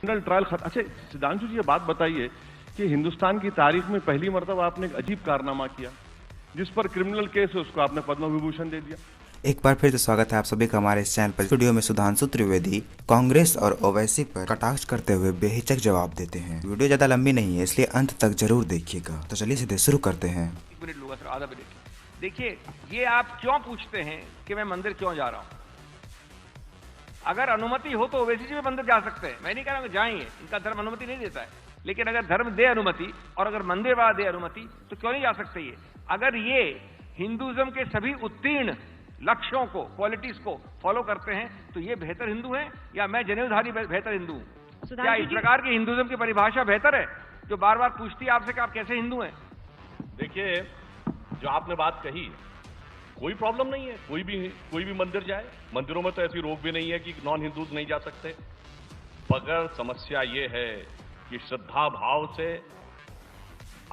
Trial अच्छा सिद्धांशु जी, ये बात बताइए कि हिंदुस्तान की तारीख में पहली मर्तबा आपने एक अजीब कारनामा किया, जिस पर क्रिमिनल केस है उसको आपने पद्म विभूषण दे दिया। एक बार फिर से स्वागत है आप सभी का हमारे इस चैनल पर। वीडियो में सुधांशु त्रिवेदी कांग्रेस और ओवैसी पर कटाक्ष करते हुए बेहिचक जवाब देते हैं। वीडियो ज्यादा लंबी नहीं है, इसलिए अंत तक जरूर देखिएगा। तो चलिए सीधे शुरू करते हैं। 1 मिनट लूंगा सर, आधा मिनट। देखिए, ये आप क्यों पूछते हैं कि मैं मंदिर क्यों जा रहा हूं? अगर अनुमति हो तो ओवैसी जी भी मंदिर जा सकते हैं, मैं नहीं कह रहा हूं जाएंगे, इनका धर्म अनुमति नहीं देता है, लेकिन अगर धर्म दे अनुमति और अगर मंदिर वाला दे अनुमति तो क्यों नहीं जा सकते? ये अगर ये हिंदुइज्म के सभी उत्तीर्ण लक्ष्यों को, क्वालिटीज को फॉलो करते हैं तो ये बेहतर हिंदू हैं या मैं जनेऊधारी बेहतर हिंदू हूं? क्या इस प्रकार की हिंदुइज्म की परिभाषा बेहतर है जो बार बार पूछती है आपसे कि आप कैसे हिंदू हैं? देखिए, जो आपने बात कही, कोई प्रॉब्लम नहीं है, कोई भी मंदिर जाए। मंदिरों में तो ऐसी रोक भी नहीं है कि नॉन हिंदूज नहीं जा सकते। मगर समस्या ये है कि श्रद्धा भाव से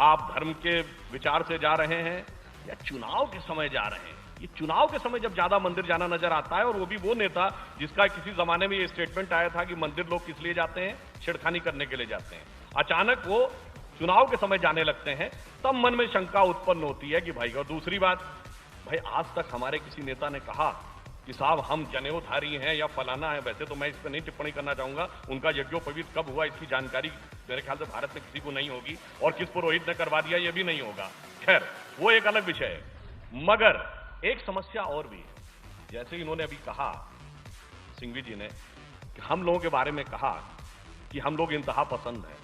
आप धर्म के विचार से जा रहे हैं या चुनाव के समय जा रहे हैं। ये चुनाव के समय जब ज्यादा मंदिर जाना नजर आता है, और वो भी वो नेता जिसका किसी जमाने में ये स्टेटमेंट आया था कि मंदिर लोग किस लिए जाते हैं, छेड़खानी करने के लिए जाते हैं, अचानक वो चुनाव के समय जाने लगते हैं, तब मन में शंका उत्पन्न होती है कि भाई। और दूसरी बात, भाई आज तक हमारे किसी नेता ने कहा कि साहब हम जनेऊधारी हैं या फलाना है। वैसे तो मैं इस पर नहीं टिप्पणी करना चाहूंगा, उनका यज्ञोपवीत कब हुआ इसकी जानकारी मेरे ख्याल से भारत में किसी को नहीं होगी, और किस पुरोहित ने करवा दिया ये भी नहीं होगा। खैर, वो एक अलग विषय है। मगर एक समस्या और भी है, जैसे इन्होंने अभी कहा, सिंघवी जी ने, कि हम लोगों के बारे में कहा कि हम लोग इंतहा पसंद हैं।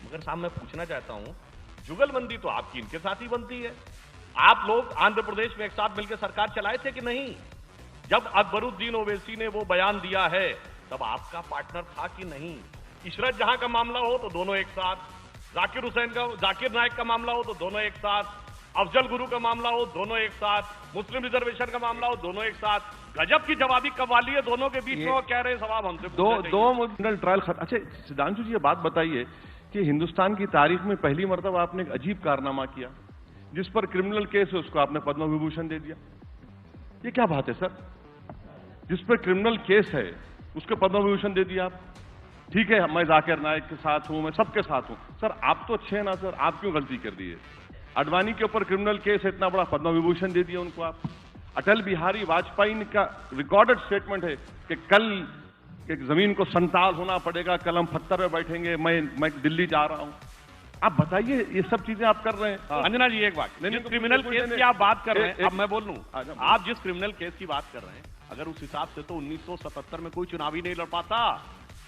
मगर साहब मैं पूछना चाहता हूं, जुगलबंदी तो आपकी इनके साथ ही बनती है। आप लोग आंध्र प्रदेश में एक साथ मिलकर सरकार चलाए थे कि नहीं? जब अकबरुद्दीन ओवैसी ने वो बयान दिया है तब आपका पार्टनर था कि नहीं? इशरत जहां का मामला हो तो दोनों एक साथ, जाकिर नायक का मामला हो तो दोनों एक साथ, अफजल गुरु का मामला हो दोनों एक साथ, मुस्लिम रिजर्वेशन का मामला हो दोनों एक साथ। गजब की जवाबी कव्वाली है दोनों के बीच में। वो कह रहे सवाब हमसे दो ट्रायल अच्छा सिद्धांशु जी, ये बात बताइए कि हिंदुस्तान की तारीख में पहली मर्तबा आपने एक अजीब कारनामा किया, जिस पर क्रिमिनल केस है उसको आपने पद्म विभूषण दे दिया। ये क्या बात है सर? जिस पर क्रिमिनल केस है उसको पद्म विभूषण दे दिया आप। ठीक है, मैं जाकिर नायक के साथ हूं, मैं सबके साथ हूं। सर आप तो अच्छे हैं ना सर, आप क्यों गलती कर दी है? अडवाणी के ऊपर क्रिमिनल केस है, इतना बड़ा पद्म विभूषण दे दिया उनको आप। अटल बिहारी वाजपेयी का रिकॉर्डेड स्टेटमेंट है कि कल कि जमीन को संताल होना पड़ेगा, कल हम पत्थर में बैठेंगे, मैं दिल्ली जा रहा हूं। आप बताइए, ये सब चीजें आप कर रहे हैं। अंजना जी एक बात, जिस क्रिमिनल केस की आप बात कर रहे हैं, अब मैं बोल लूं, आप जिस क्रिमिनल केस की बात कर रहे हैं, अगर उस हिसाब से तो 1977 में कोई चुनाव ही नहीं लड़ पाता।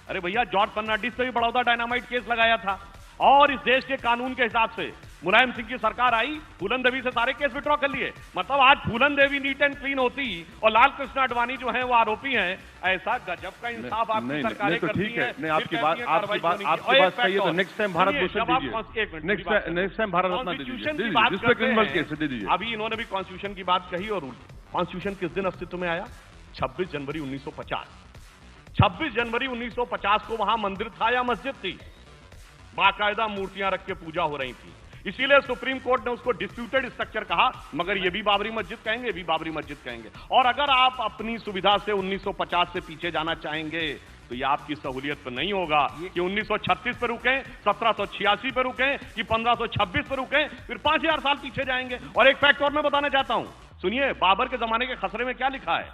अरे भैया, जॉर्ज फर्नांडिस पे भी बड़ौदा डायनामाइट केस लगाया था, और इस देश के कानून के हिसाब से मुलायम सिंह की सरकार आई, फूलन देवी से सारे केस विड्रॉ कर लिए। मतलब आज फूलन देवी नीट एंड क्लीन होती और लाल कृष्ण आडवाणी जो हैं वो आरोपी हैं। ऐसा गजब का इंसाफ आपकी सरकारें करती हैं। नहीं, आपकी बात सही है, तो नेक्स्ट टाइम भारत भूषण दीजिए, नेक्स्ट टाइम भारत रत्न दीजिए। अभी इन्होंने भी कॉन्स्टिट्यूशन की बात कही, और कॉन्स्टिट्यूशन किस दिन अस्तित्व में आया? 26 जनवरी 1950। 26 जनवरी 1950 को वहां मंदिर था या मस्जिद थी? बाकायदा मूर्तियां रख के पूजा हो रही थी। इसीलिए सुप्रीम कोर्ट ने उसको डिस्प्यूटेड स्ट्रक्चर कहा, मगर ये भी बाबरी मस्जिद कहेंगे, ये भी बाबरी मस्जिद कहेंगे। और अगर आप अपनी सुविधा से 1950 से पीछे जाना चाहेंगे तो ये आपकी सहूलियत पर नहीं होगा कि 1936 पे रुकें, 1786 पे रुकें, कि 1526 पे रुकें, फिर 5000 साल पीछे जाएंगे। और एक फैक्ट और मैं बताना चाहता हूं, सुनिए, बाबर के जमाने के खसरे में क्या लिखा है?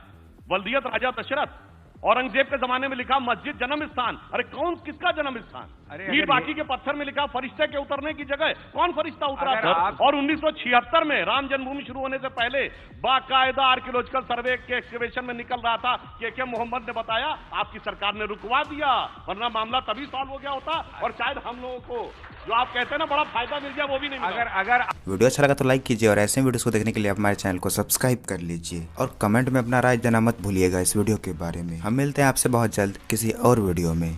वल्दियत राजा दशरथ। औरंगजेब के जमाने में लिखा मस्जिद जन्म स्थान। अरे कौन, किसका जन्म स्थान? मीर बाकी के पत्थर में लिखा फरिश्ते के उतरने की जगह। कौन फरिश्ता उतरा था? और 1976 में राम जन्मभूमि शुरू होने से पहले बाकायदा आर्कियोलॉजिकल सर्वे के एक्सकवेशन में निकल रहा था। के मोहम्मद ने बताया, आपकी सरकार ने रुकवा दिया, वरना मामला तभी सॉल्व हो गया होता, और शायद हम लोगों को जो आप कहते हैं ना बड़ा फायदा मिल गया, वो भी नहीं मिला। अगर वीडियो अच्छा लगा तो लाइक कीजिए, और ऐसे वीडियोस को देखने के लिए आप हमारे चैनल को सब्सक्राइब कर लीजिए, और कमेंट में अपना राय देना मत भूलिएगा इस वीडियो के बारे में। हम मिलते हैं आपसे बहुत जल्द किसी और वीडियो में।